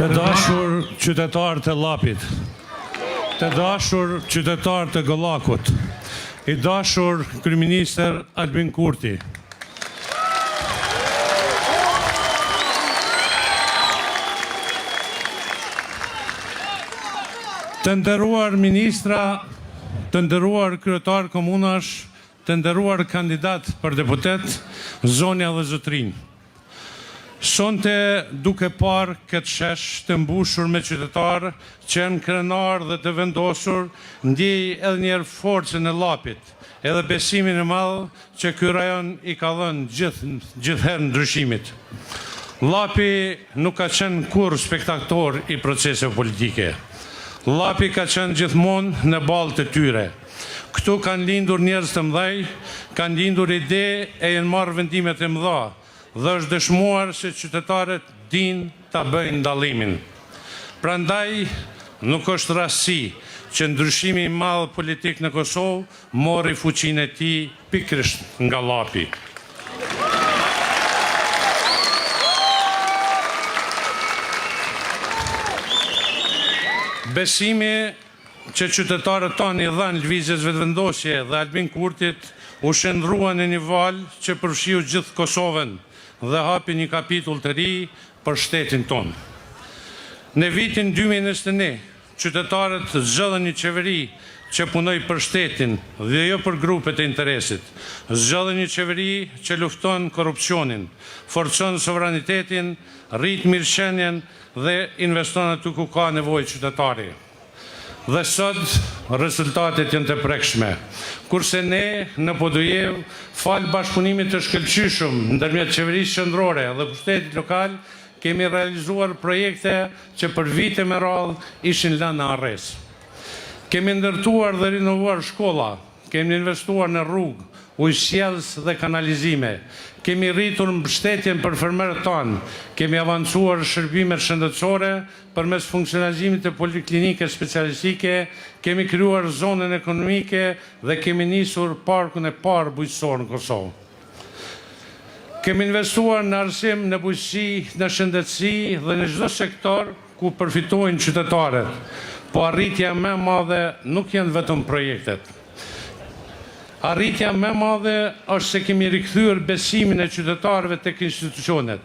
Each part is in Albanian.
Të dashur qytetarë të Llapit, të dashur qytetarë të Gëllakut, i dashur kryeministër Albin Kurti, të nderuar ministra, të nderuar kryetar komunash, të nderuar kandidat për deputet, zonja dhe zotrinj. Sonte duke parë këtë shesh të mbushur me qytetarë që janë krenar dhe të vendosur, ndjej edhe njerë forcën e Llapit, edhe besimin e madh që ky rajon i ka dhënë gjithherë ndryshimit. Llapi nuk ka qenë kur spektator i proceseve politike. Llapi ka qenë gjithmonë në balë të tyre. Këtu kanë lindur njerëz të mëdhej, kanë lindur ide e janë marrë vendimet e mëdha, dhe është dëshmuar se qytetarët din ta bëjnë ndallimin. Prandaj nuk është rastësi që ndryshimi i madh politik në Kosovë mori fuqinë e tij pikërisht nga Llapi. Besimi që qytetarët tonë i dhanë lëvizjes vetëvendosje dhe Albin Kurtit u shndrua në një valë që përfshiu gjithë Kosovën dhe hapi një kapitull të ri për shtetin tonë. Në vitin 2021, qytetarët zgjodhen një qeveri që punoj për shtetin dhe jo për grupet e interesit. Zgjodhen një qeveri që lufton korrupsionin, forcon sovranitetin, rrit mirëqenien dhe investon aty ku ka nevojë qytetari. Dhe sot rezultatet janë të prekshme. Kurse ne në Podujev, falë bashkëpunimit të shkëlqyshëm ndërmjet qeverisë qendrore dhe pushtetit lokal, kemi realizuar projekte që për vite me radhë ishin lënë në arres. Kemi ndërtuar dhe rinovuar shkolla, kemi investuar në rrugë, ujësjellës dhe kanalizime, kemi rritur mbështetjen për fermerët tanë, kemi avancuar shërbimet shëndetësore përmes funksionalizimit të poliklinike specialistike, kemi krijuar zonën ekonomike dhe kemi nisur parkun e parë bujqësor në Kosovë. Kemi investuar në arsim, në bujqësi, në shëndetësi dhe në çdo sektor ku përfitojnë qytetarët, po arritja më e madhe nuk janë vetëm projektet. Arritja më e madhe është se kemi rikthyer besimin e qytetarëve tek institucionet.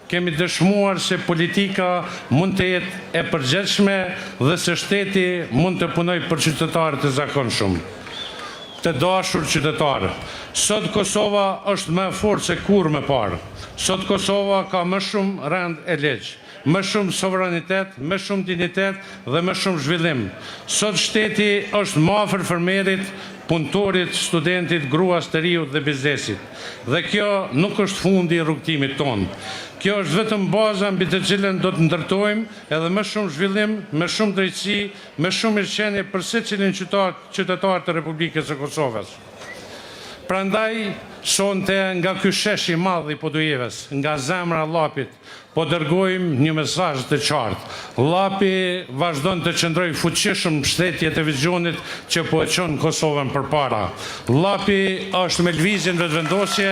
Kemi dëshmuar se politika mund të jetë e përgjithshme dhe se shteti mund të punojë për qytetarët e zakonshëm. Të dashur qytetarë, sot Kosova është më e fortë se kur më parë. Sot Kosova ka më shumë rend e leq, më shumë sovranitet, më shumë dignitet dhe më shumë zhvillim. Sot shteti është më afër fermerit, punëtorit, studentit, gruas të riut dhe biznesit. Dhe kjo nuk është fundi i rrugtimit tonë. Kjo është vetëm baza mbi të cilën do të ndërtojmë edhe më shumë zhvillim, më shumë drejtësi, më shumë mirëqenie për secilin qytetar të Republikës së Kosovës. Prandaj, sonte nga ky shesh i madh i Podujeves, nga zemra e Llapit, po dërgojmë një mesazh të qartë. Llapi vazhdon të qëndrojë fuqishëm në mbështetje të vizionit që po e çon Kosovën përpara. Llapi është me lëvizjen vetëvendosje.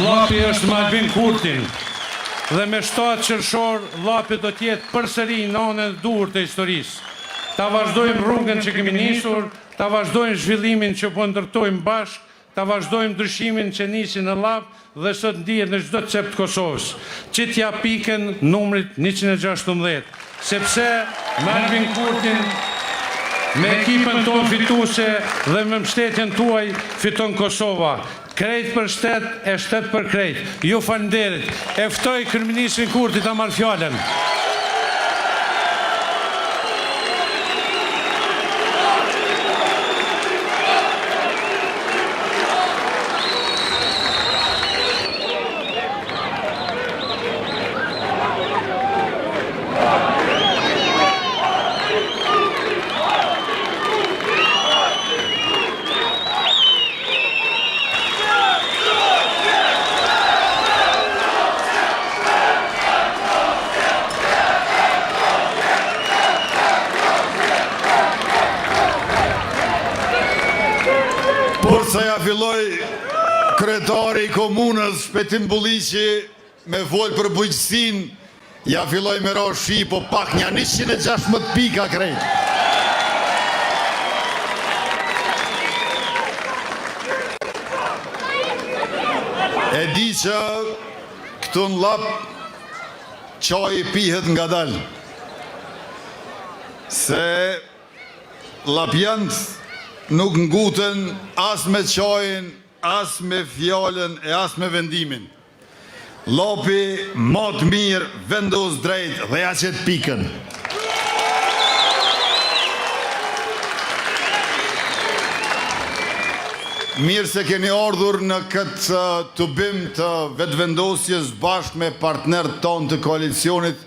Llapi është me Albin Kurtin. Dhe me 7 qershor, Llapi do të jetë përsëri në anën e duhur të historisë. Ta vazhdojmë rrugën që kemi nisur, ta vazhdojmë zhvillimin që po ndërtojmë bashkë, ta vazhdojmë ndryshimin që nisi në Llap dhe sot ndihet në çdo cep të Kosovës. Që t'ja pikën numrit 116, sepse me Albin Kurtin, me ekipën tonë fituese dhe me mbështetjen tuaj fiton Kosova. Krejt për shtet e shtet për krejt. Ju falenderit. E ftoj kryeministrin Kurti ta marrë fjalën. Sa ja filloj kryetari i komunës Shpetim Bulliqi me folë për bujqësin, ja filloj me ro shi, po pak një 116 pika krejt. E di që këtu në Llap qaj pihet nga dal, se Llapjant nuk nguten as me qajin, as me fjallën e as me vendimin. Llapi më të mirë vendos drejt dhe ja qëtë pikën. Mirë se keni ardhur në këtë të bim të vetëvendosjes bashkë me partnerët tonë të koalicionit,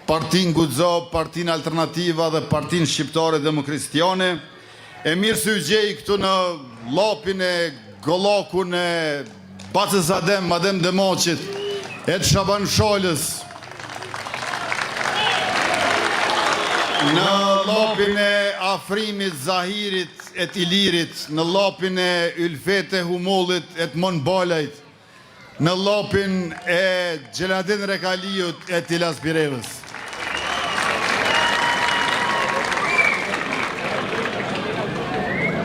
Partin Guxo, Partin Alternativa dhe Partin Shqiptare Demokristiane. E mirë se u gjej këtu në Llapin e Gollakun e Bacës Adem, Adem Demoqit, e të Shaban Sholës, në Llapin e Afrimit, Zahirit, e të Ilirit, në Llapin e Ylfete Humollit, e të Monbalajt, në Llapin e Gjeladin Rekaliut, e të Ilas Birevës.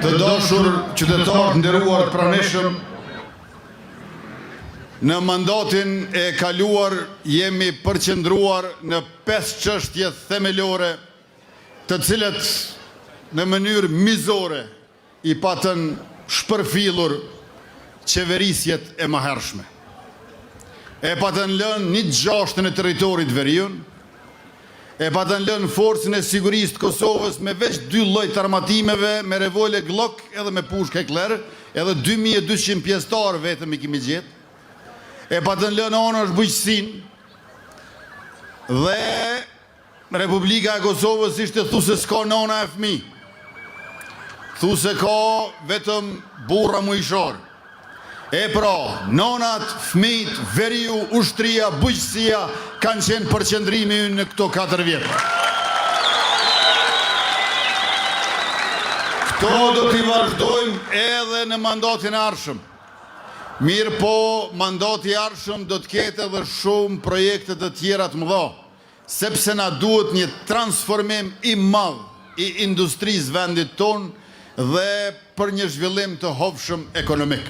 Të dashur qytetarë nderuar të pranishëm, në mandatin e kaluar jemi përqendruar në 5 çështje themelore, të cilët në mënyrë mizore i patën shpërfillur qeverisjet e mëhershme. E patën lënë 1/6 e territorit veriun, e patën lënë forcën e sigurisë të Kosovës me veç 2 lloj të armatimeve, me revole Glock edhe me pushk Heckler, edhe 2200 pjesëtar vetëm i kemi gjetë. E patën lënë anësh bujqësin dhe Republika e Kosovës ishte thu se s'ka nona e fëmi. Thu se ka vetëm burra mujshor. E pra, nonat, fëmijët, veriu, ushtria, bujqësia kanë qenë përqendrimi ynë në këto 4 vjetë. Këto do t'i vazhdojmë edhe në mandatin e ardhshëm. Mirë po, mandati i ardhshëm do t'ketë edhe shumë projekte të tjera të mëdha, sepse na duhet një transformim i madh i industrisë vendit tonë dhe për një zhvillim të hovshëm ekonomik.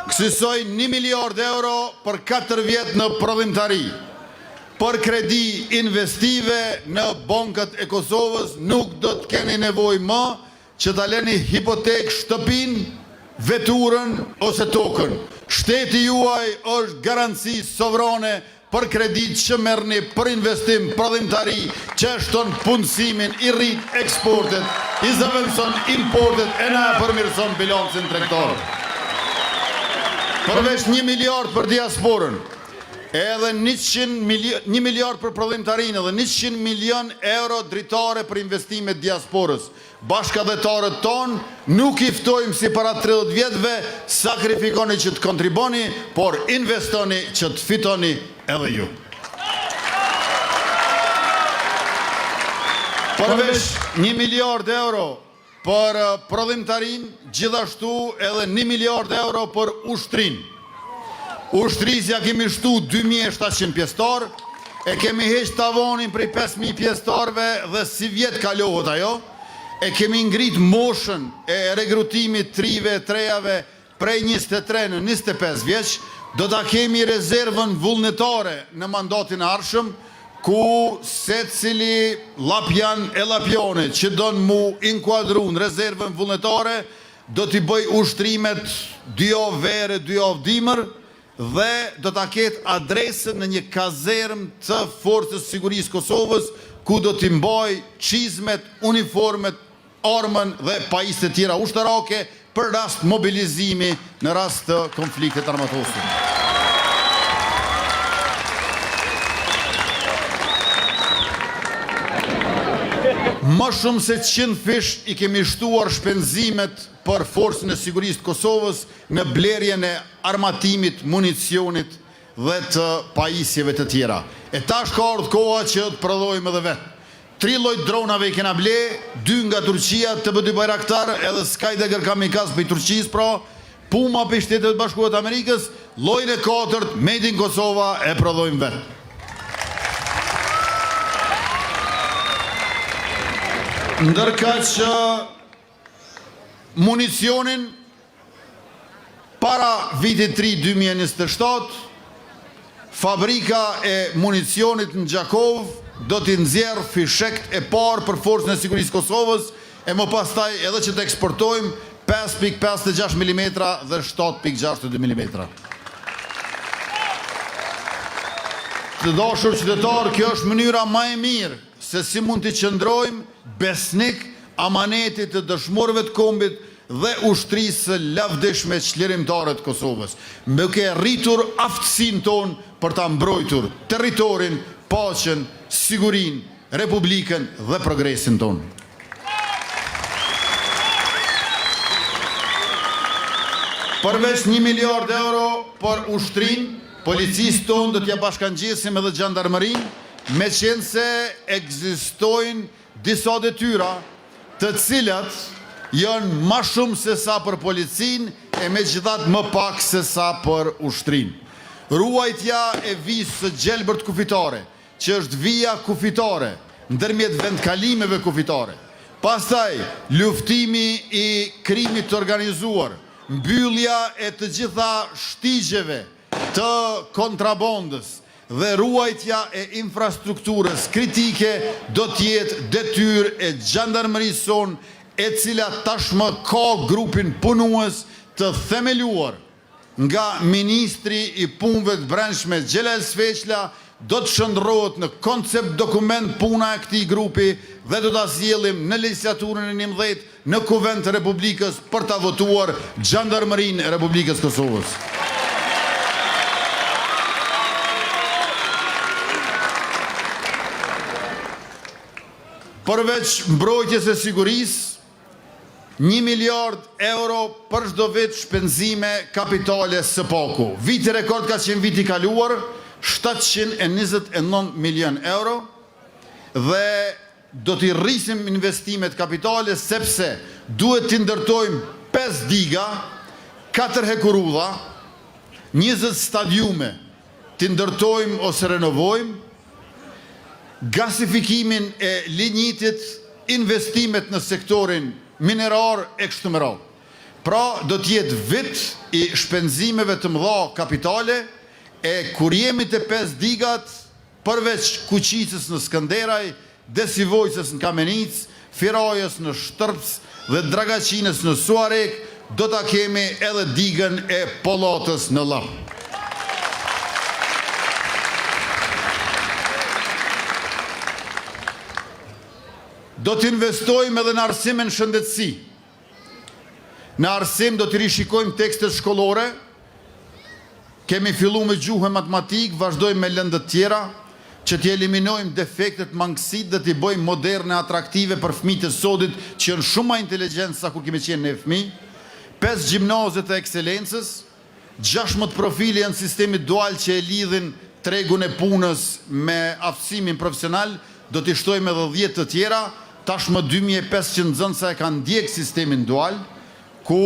Kësaj 1 miliard euro për 4 vjetë në prodhimtari, për kredi investive në bankat e Kosovës, nuk do të keni nevojë më që ta lëni hipotek shtëpin, veturën ose tokën. Shteti juaj është garanci sovrane për kredit që merrni për investim, prodhimtari, që shton punësimin, i rrit eksportet, i zëvendëson importet e na përmirëson bilancin tregtar. Përveç 1 miliard për diasporën, edhe 1 miliard për prodhimtarinë dhe 100 milion euro dritare për investimet diasporës. Bashkëdhetarët tonë nuk i ftojmë si para 30 vjetëve, sakrifikoni që të kontriboni, por investoni që të fitoni edhe ju. Përveç 1 miliard euro për prodhimtarin, gjithashtu edhe 1 miliard euro për ushtrin. Ushtrisja kemi shtu 2700 pjestar, e kemi heq tavonin prej 5000 pjestarve dhe si vjet kalohet ajo, e kemi ngrit moshën e rekrutimit trive, trejave prej 23 në 25 vjeç, do ta kemi rezervën vullnetare në mandatin e ardhshëm, ku secili lapjan e lapjone që don mu inkuadru në rezervën vullnetare, do t'i bëj ushtrimet 2 javë vere, 2 javë dimër, dhe do t'a ketë adresën në një kazerm të Forcës Sigurisë Kosovës, ku do t'i mbaj çizmet, uniformet, armën dhe pajisjet tjera ushtarake për rast mobilizimi në rast të konfliktit armatosur. Më shumë se 100 fish i kemi shtuar shpenzimet për Forcën e Sigurisë të Kosovës në blerjen e armatimit, municionit dhe të pajisjeve të tjera. E tash ka ardhur koha që të prodhojmë edhe vetë. 3 lloj dronave i kena ble, 2 nga Turqia, TB2 Bayraktar, edhe Skydager kamikaz për Turqisë, pra Puma për Shtetet e Bashkuara të Amerikës, llojin e 4 made in Kosova e prodhojmë vetë. Ndërka që municionin para vitit 3 2027, fabrika e municionit në Gjakov do t'i nxjerrë fishekt e parë për Forcën e Sigurisë Kosovës, e më pastaj edhe që të eksportojmë 5.56 mm dhe 7.62 mm. Të dashur qytetarë, kjo është mënyra më e mirë se si mund t'i qëndrojmë besnik amanetit të dëshmorëve të kombit dhe ushtrisë së lavdishme çlirimtare të Kosovës, me duke rritur aftësinë tonë për ta mbrojtur territorin, paqen, sigurinë, republikën dhe progresin tonë. Përveç 1 miliard euro për ushtrin, policisë tonë do t'ja bashkangjesim edhe gjandarmërinë, me qenë se ekzistojnë disa detyra të cilat janë ma shumë se sa për policinë e me gjithat më pak se sa për ushtrin. Ruajtja e vizës së gjelbërt kufitare, që është vija kufitare, ndërmjet vendkalimeve kufitare. Pastaj, luftimi i krimit të organizuar, mbyllja e të gjitha shtigjeve të kontrabandës dhe ruajtja e infrastrukturës kritike do t'jetë detyrë e gjandarmërisë sonë, e cila tashmë ka grupin punues të themeluar nga Ministri i Punëve të Brendshme Xhelal Sveçla, do të shndrohet në koncept dokument puna e këtij grupi dhe do ta zgjellim në legjislaturën e 11 në Kuvend të Republikës për ta votuar Gjandarmërinë e Republikës Kosovës. Përveç mbrojtjes së sigurisë, 1 miliard euro për çdo vit shpenzime kapitale së paku. Viti rekord ka qenë viti kaluar, 729 milion euro, dhe do t'i rrisim investimet kapitale sepse duhet t'i ndërtojmë 5 diga, 4 hekurudha, 20 stadiume t'i ndërtojmë ose renovojmë, gasifikimin e linjitit, investimet në sektorin minerar e kështu me radhë. Pra, do t'jetë vit i shpenzimeve të mëdha kapitale, e kur jemi të 5 digat, përveç Kuqicës në Skënderaj, Desivojcës në Kamenic, Firajës në Shtërps dhe Dragaçinës në Suarek, do t'a kemi edhe digën e Pollatës në Llap. Do t'investojmë edhe në arsim e në shëndetësi. Në arsim do t'i rishikojmë tekstet shkollore, Kemi fillu me gjuhë e matematik, vazhdojmë me lëndët tjera, që t'i eliminojmë defektet, mangësit dhe t'i bëjmë moderne, atraktive për fëmijët e sodit që janë shumë ma inteligjent sa kur kemi qenë ne fëmijë, 5 gjimnazet e ekselencës, 16 profile janë sistemi dual që e lidhin tregun e punës me aftësimin profesional, do t'i shtojmë edhe 10 të tjera, tashmë 2500 nxënësa e kanë ndjek sistemin dual, ku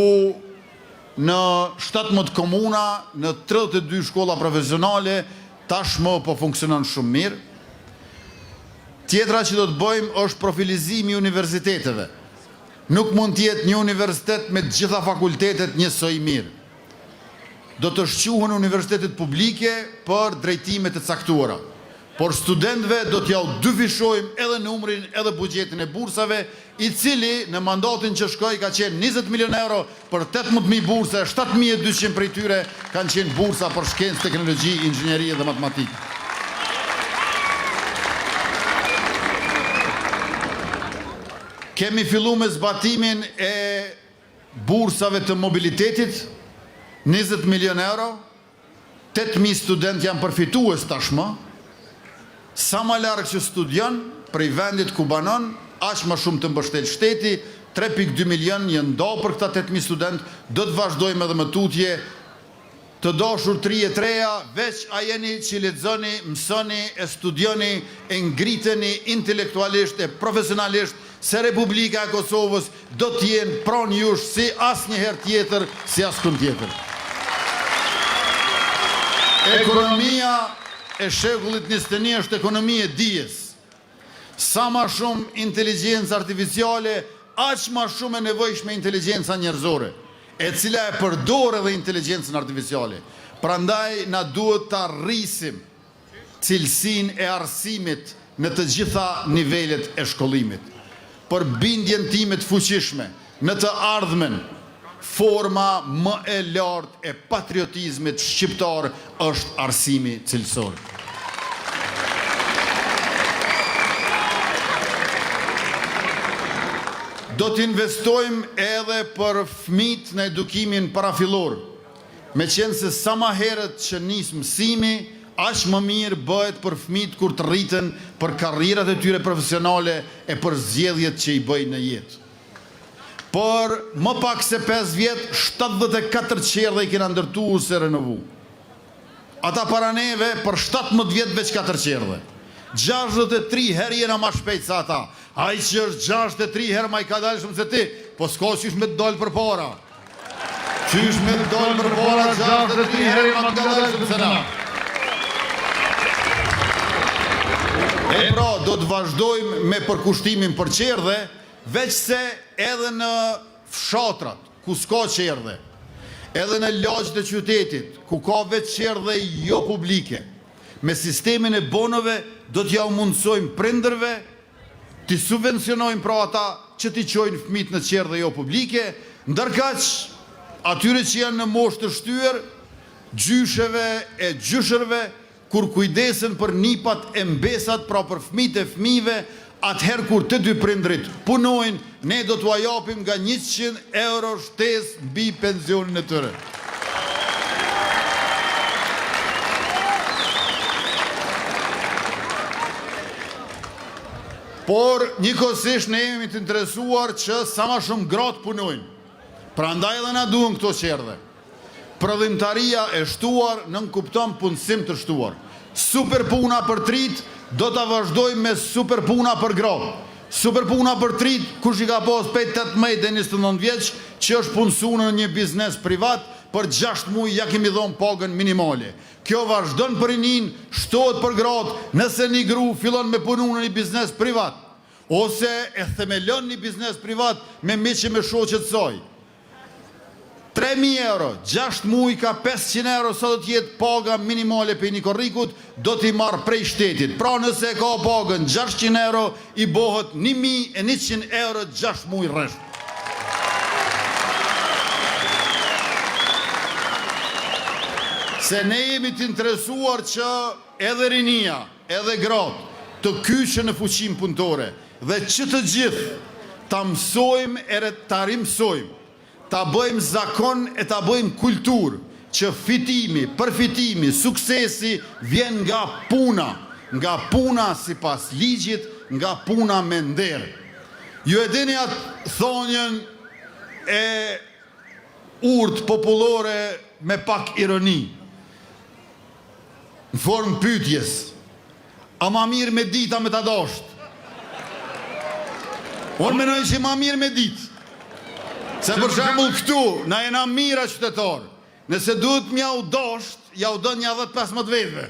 në 17 komuna, në 32 shkolla profesionale, tashmë po funksionon shumë mirë. Tjetra që do të bëjmë është profilizimi i universiteteve. Nuk mund tjetë një universitet me gjitha fakultetet njësoj mirë. Do të shquhen universitetet publike për drejtimet e caktuara. Por studentëve do t'ja u dyfishojmë edhe numrin edhe buxhetin e bursave, i cili në mandatin që shkoi ka qenë 20 milion euro për 18.000 burse, 7.200 prej tyre kanë qenë bursa për shkencë, teknologji, inxhinieri dhe matematikë. Kemi fillu me zbatimin e bursave të mobilitetit, 20 milion euro, 8.000 student janë përfitues tashmë. Sa ma largë që studion, prej vendit ku banon, aq ma shumë të mbështet shteti, 3.2 milion janë do për këta 8.000 student, do të vazhdojmë edhe më tutje, të dashur 3 veç a jeni që lexoni, mësoni, e studioni, e ngriteni intelektualisht e profesionalisht, se Republika e Kosovës do t'jenë pranë jush si asë njëherë tjetër, si asë kënd tjetër. Ekonomia e shekullit 21 është ekonomi e dijes. Sa ma shumë inteligjencë artificiale, aq ma shumë e nevojshme inteligjenca njerëzore, e cila e përdor edhe inteligjencën artificiale. Prandaj na duhet ta rrisim cilësinë e arsimit në të gjitha nivelet e shkollimit. Për bindjen time të fuqishme në të ardhmen, forma më e lartë e patriotizmit shqiptar është arsimi cilësor. Do t'investojmë edhe për fëmijët në edukimin parafillor, me qenë se sa ma herët që nis mësimi, aq më mirë bëhet për fëmijët kur të rriten për karrierat e tyre profesionale e për zgjedhjet që i bëjnë në jetë. Por më pak se 5 vjet, 74 qerdhe i kena ndërtu se renovu. Ata para neve për 17 vjet veç 4 qerdhe. 63 herë jena ma shpejt sa ata. Ai që është 63 herë ma i ka dalë shumë se ti, po s'ka qysh me të dalë për para. Qysh me të dalë për para, 63 herë ma të dalë shumë se na. E pra, do të vazhdojmë me përkushtimin për qerdhe, veç se edhe në fshatrat, ku s'ka qerdhe, edhe në lagjët e qytetit, ku ka veç qerdhe jo publike, me sistemin e bonove do t'ja u mundsojmë prindërve, t'i subvencionojmë pra ata që t'i qojnë fëmijët në qerdhe jo publike, ndërkaq atyre që janë në moshë të shtyër, gjysheve e gjyshërve, kur kujdesen për nipat e mbesat, pra për fëmijët e fëmijëve, atëherë kur të dy prindrit punojnë, ne do t'ua japim nga 100 euro shtesë mbi pensionin e tyre. Por njëkohësisht ne jemi të interesuar që sa ma shumë gratë punojnë. Prandaj edhe na duhen këto qerdhe. Prodhimtaria e shtuar nën kupton punësim të shtuar. Super puna për trit, do të vazhdojmë me super puna për gratë. Super puna për trit, kush i ka pas 18 dhe 29 vjeç, që është punësu në një biznes privat, për 6 muaj ja kemi dhënë pagën minimale. Kjo vazhdon për rinin, shtohet për gratë, nëse një gru fillon me punu në një biznes privat, ose e themelon një biznes privat me miqë me shoqet saj. 3.000 euro, 6 muaj ka 500 euro, sa do t'jetë paga minimale për një korrikut, do t'i marë prej shtetit. Pra nëse ka pagën 600 euro, i bohët 1.100 euro 6 muaj rresht. Se ne jemi të interesuar që edhe rinia, edhe gratë, të kyçen në fuqin punëtore, dhe që të gjithë ta mësojmë e ta rimësojmë, ta bëjmë zakon e ta bëjmë kulturë, që fitimi, përfitimi, suksesi vjen nga puna si pas ligjit, nga puna me nder. Ju e dini atë thonjën e urt popullore me pak ironi, në formë pyetjes, a ma mirë me dita me ta dosht? Unë menoj që ma mirë me ditë. Se për shembull këtu, na jena mira qytetarë. Nëse duhet mja u dosht, ja u dën një 10-15 vetëve.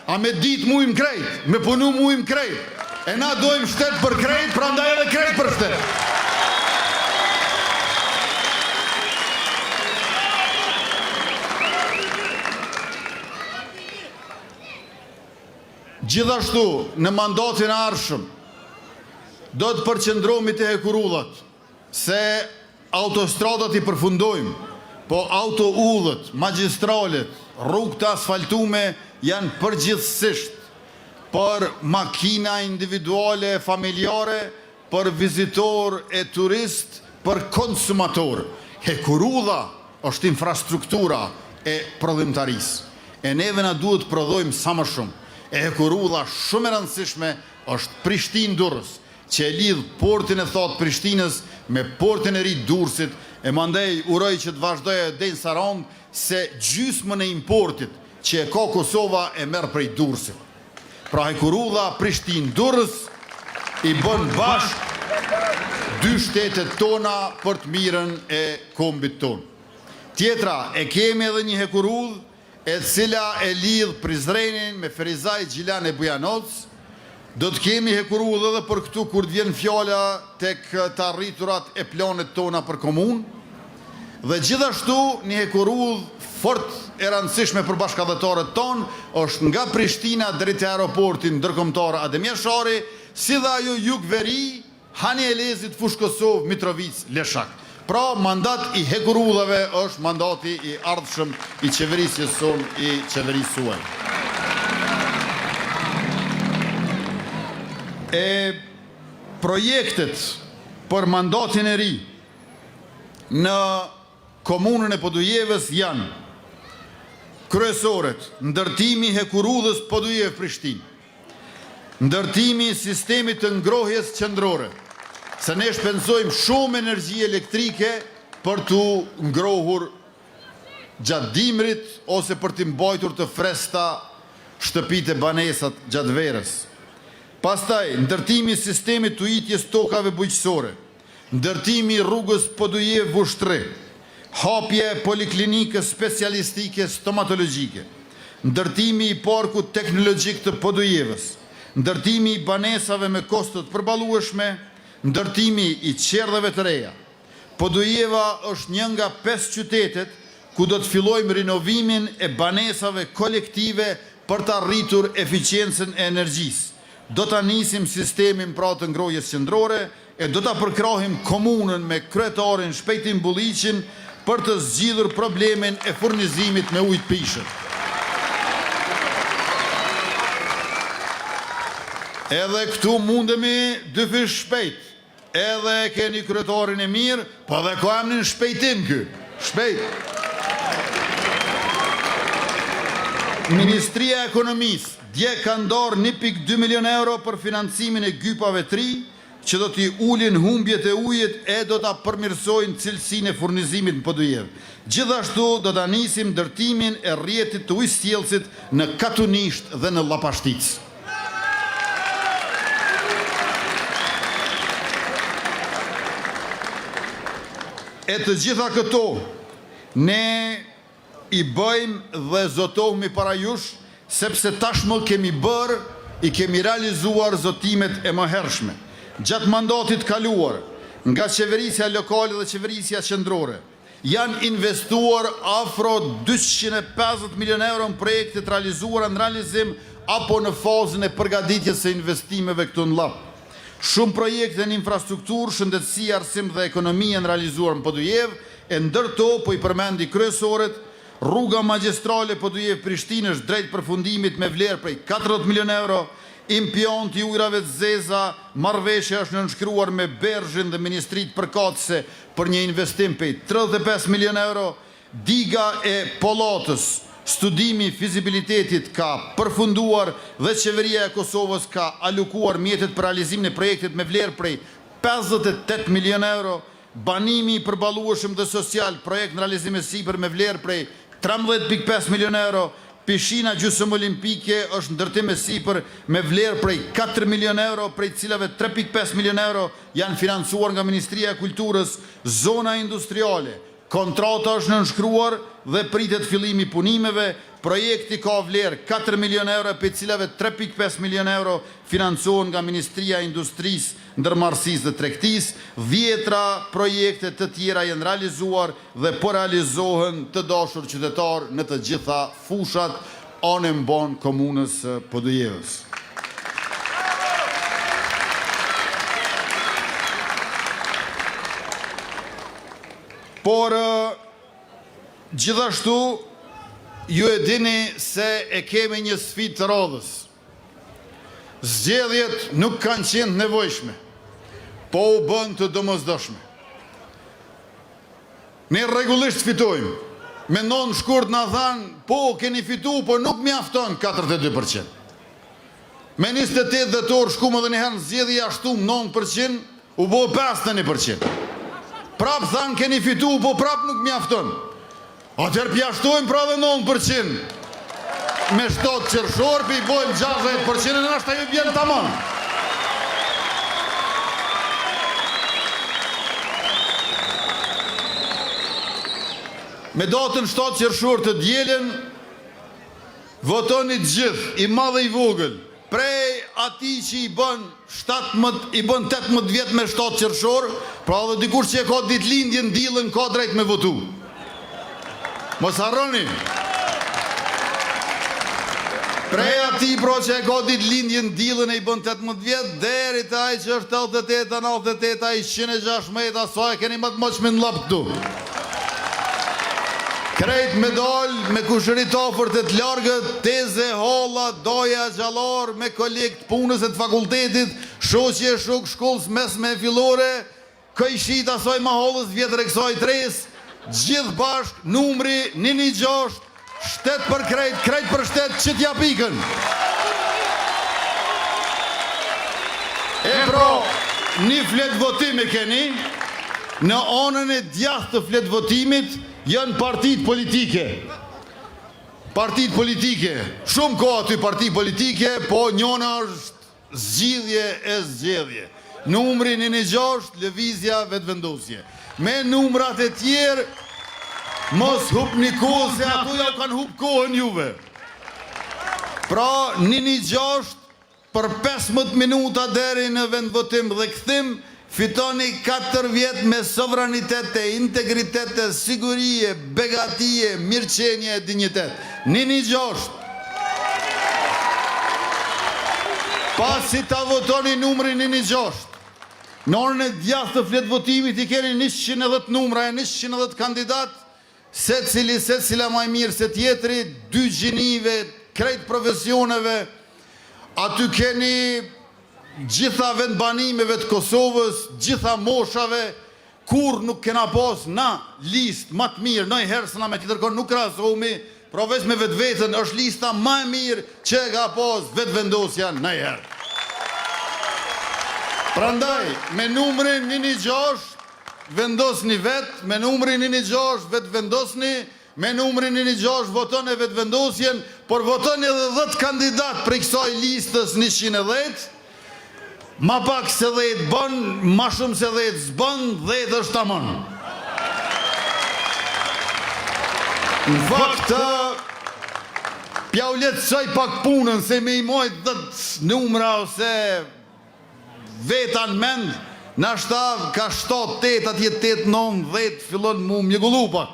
A me ditë mujmë krejt, me punu mujmë krejt. E na dojmë shtet për krejt, pra ndaj edhe krejt për shtet. Gjithashtu, në mandatin e ardhshëm, do të përqendrohemi te hekurullat, se autostradat i përfundojmë, po autoudhët, magjistralet, rrugët e asfaltume janë përgjithsisht për makina individuale, familjare, për vizitor e turist, për konsumator. Hekurulla është infrastruktura e prodhimtarisë. E neve na duhet prodhojmë sa më shumë. E hekurulla shumë e rëndësishme është Prishtinë-Durrës, që e lidh portin e thot Prishtinës me portin e ri Durrësit, e mandej uroj që të vazhdojë deri në Sarand, se gjysmën e importit që e ka Kosova e merr prej Durrësit. Pra hekurulla Prishtinë-Durrës i bën bashkë dy shtetet tona për të mirën e kombit ton. Tjetra, e kemi edhe një hekurull e cila e lidh Prizrenin me Ferizaj Gjilan e Bujanoc. Do të kemi hekurull edhe për këtu kur të vjen fjala tek të arriturat e planet tona për komunë. Dhe gjithashtu një hekurull fort e rëndësishme për bashkëdhetarët tonë është nga Prishtina drejt e aeroportin ndërkombëtar Adem Jashari, si dhe ajo jug-veri, Hani Elezit, Fushë Kosovë, Mitrovic, Leshak. Pra, mandat i hekurullave është mandati i ardhshëm i qeverisjes son, i qeverisë suaj. E projektet për mandatin e ri në komunën e Podujevës janë kryesoret: ndërtimi i hekurullës Podujev-Prishtinë, ndërtimi i sistemit të ngrohjes qendrore, se ne shpenzojmë shumë energji elektrike për të ngrohur gjatë dimrit ose për të mbajtur të freskëta shtëpitë e banesat gjatë verës. Pastaj, ndërtimi i sistemit të ujitjes tokave bujqësore, ndërtimi i rrugës Podujev-Vushtrri, hapje poliklinikës specialistike stomatologjike, ndërtimi i parkut teknologjik të Podujevës, ndërtimi i banesave me kostot përballueshme, ndërtimi i qerdheve të reja. Podujeva është një nga 5 qytetet ku do të fillojmë rinovimin e banesave kolektive për të arritur eficiencën e energjisë. Do të nisim sistemin pra të ngrohjes qendrore e do të përkrahim komunën me kryetarin Shpejtin Bulliqin për të zgjidhur problemin e furnizimit me ujë të pishëm. Edhe këtu mundemi dy fish shpejt. Edhe keni kryetarin e mirë, po dhe ka emrin Shpejtim ky. Shpejt. Ministria e Ekonomisë dje ka ndarë 1.2 milion euro për financimin e gypave 3, që do t'i ulin humbjet e ujit e do t'a përmirësojnë cilësinë e furnizimit në Podujev. Gjithashtu do t'a nisim ndërtimin e rrjetit të ujësjellësit në Katunisht dhe në Llapashtic. E të gjitha këto, ne i bëjmë dhe zotohemi para jush, sepse tashmë kemi bërë, i kemi realizuar zotimet e mëhershme. Gjatë mandatit kaluar, nga qeverisja lokale dhe qeverisja qendrore, janë investuar afro 250 milion euro në projekte të realizuara në realizim apo në fazën e përgatitjes së investimeve këtu në Llap. Shumë projekte në infrastrukturë, shëndetësi, arsim dhe ekonomia në realizuar në Podujev, e ndërto po i përmendi kryesoret: rruga magjistrale Podujev-Prishtinë është drejt përfundimit me vlerë prej 40 milion euro, impionti i ujrave të zeza, marrëveshja është nënshkruar me Berghin dhe Ministritë përkatëse për një investim prej 35 milion euro, diga e Pollatës, studimi fizibilitetit ka përfunduar dhe qeveria e Kosovës ka alokuar mjetet për realizimin e projektit me vlerë prej 58 milion euro, banimi i përballueshëm dhe social, projekt në realizim e sipër me vlerë prej 13.5 milion euro, pishina gjysmë olimpike është ndërtim e sipër me vlerë prej 4 milion euro, prej cilave 3.5 milion euro janë financuar nga Ministria e Kulturës, zona industriale. Kontrata është nënshkruar dhe pritet fillimi i punimeve. Projekti ka vlerë 4 milion euro, për cilave 3.5 milion euro financohen nga Ministria e Industrisë, Ndërmarrësisë dhe Tregtisë. 10 projekte të tjera janë realizuar dhe po realizohen të dashur qytetar në të gjitha fushat anë mbon komunës Podujevës. Por gjithashtu ju e dini se e kemi një sfidë të rrodhës. Zgjedhjet nuk kanë qenë nevojshme, po u bën të domosdoshme. Ne rregullisht fitojmë. Me non shkurt na thanë, po keni fitu, po nuk mjafton 42%. Me 28 dhjetor shkumë edhe një herë në zgjedhje ashtu 9%, u bë 51%. Prap thanë keni fitu, po prap nuk mjafton. Atëherë pjashtojmë pra dhe 9%. Me 7 qershor, për i bojmë 60% në ashtë ajo bjenë tamam. Me datën 7 qershor të dielën, votoni gjithë, i madhe i vogël, prej ati që i bën 18 vjetë me 7 qershor, pra dhe dikur që e ka ditëlindjen dilën ka drejt me votu. Mos harroni. Prej ati pra që e ka ditëlindjen dilën e i bën 18 vjetë, deri të aj që është 88, 98, aj 116, sa e keni më të moqme në lap këtu. Krejt medal me kushërit ofert e të largët, teze, holla, doja, gjallar, me kolekt punës e të fakultetit, shoqje, shok, shkollës mesme e fillore, këjshit asoj ma hollës vjetër e kësoj 3, gjithë bashk, numri 116, shtet për krejt, krejt për shtet, që t'ja pikën. E pro, një flet votimi keni, në anën e djathtë të flet votimit, janë partit politike. Partit politike. Shumë ka aty partit politike, po njëna është zgjidhje e zgjedhje. Numri 116, lëvizja vetëvendosje. Me numrat e tjerë, mos hup një kohë, se ato ja kanë hup kohën juve. Pra, 116, për 15 minuta deri në vendvotim dhe këthim, fitoni 4 vjetë me sovranitete, integritete, sigurie, begatie, mirëqenje e dignitet. 116. Pasi ta votoni numri 116. Në orën e djathtë të fletë votimit i keni 110 numra e 110 kandidat, se cila maj mirë se tjetri, 2 gjinive, krejt profesioneve, aty keni gjitha vendbanimeve të Kosovës, gjitha moshave, kur nuk kena pas na list ma të mirë, në i herë së na me tjetërkon nuk krasohemi, proves me vetë vetën, është lista ma e mirë që ka pas vetë vendosja në i herë. Prandaj, me numrin 116, vendosni vetë, me numrin 116, vetë vendosni, me numrin 116, voton e vetë vendosjen, por voton edhe 10 kandidat për i kësaj listës 110, ma pak se 10 bën, ma shumë se 10 zbën, 10 është tamon. Në fakt, pja u letësoj pak punën, se me i mojt 10 numra ose vetan mend, në ashta ka 7, 8, atje 8, 9, 10, fillon mu mjegullu pak.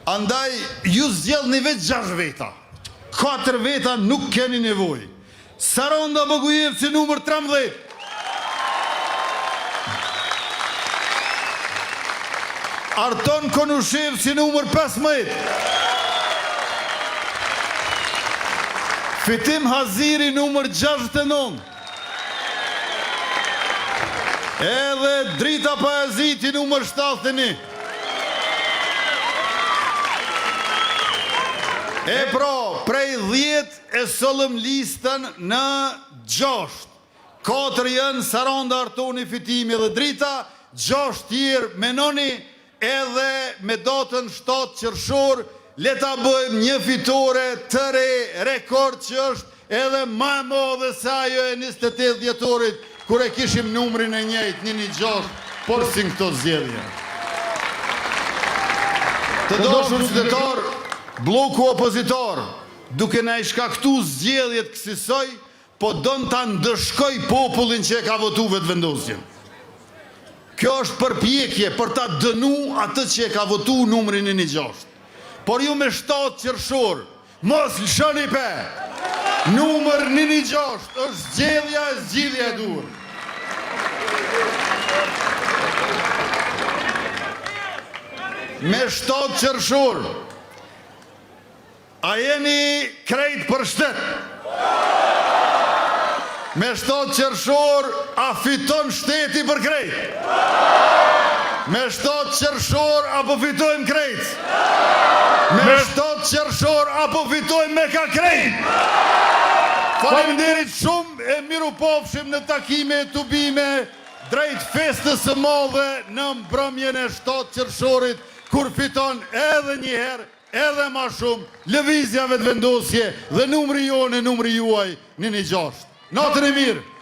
Andaj, ju zgjell një vetë 6 veta. 4 veta nuk keni nevoj. Saronda Bogujevci numër 13. Arton Konushevci numër 15. Fitim Haziri numër 69. Edhe Drita Pajaziti numër 71. E pro, prej 10 e sollëm listën në 6. 4 janë Saronda, Artoni, Fitimi dhe Drita, 6 tjerë menoni edhe me datën 7 qershor, le ta bëjmë një fitore të re, rekord që është edhe më e madhe se ajo e 28 dhjetorit, kur e kishim numrin e njëjtë, 116, por si në këto zgjedhje. Të dashur qytetar, bloku opozitor, duke na i shkaktu zgjedhjet kësaj, po don ta ndëshkoj popullin që e ka votu vetëvendosjen. Kjo është përpjekje për ta dënu atë që e ka votu numrin 116. Por ju me 7 qershor, mos lëshoni pe. Numër 116 është zgjedhja e dur. Me 7 qershor, a jeni krejt për shtet? Me 7 qershor, a fiton shteti për krejt? Me 7 qershor, apo fitojmë krejt? Me 7 qershor, apo fitojmë me ka krejt? Faleminderit shumë, e miru pofshim në takime e tubime drejt festës së madhe në mbrëmjen e 7 qershorit, kur fiton edhe njëherë, edhe ma shumë lëvizja vetëvendosje dhe numri jonë e numri juaj 116. Natën e mirë!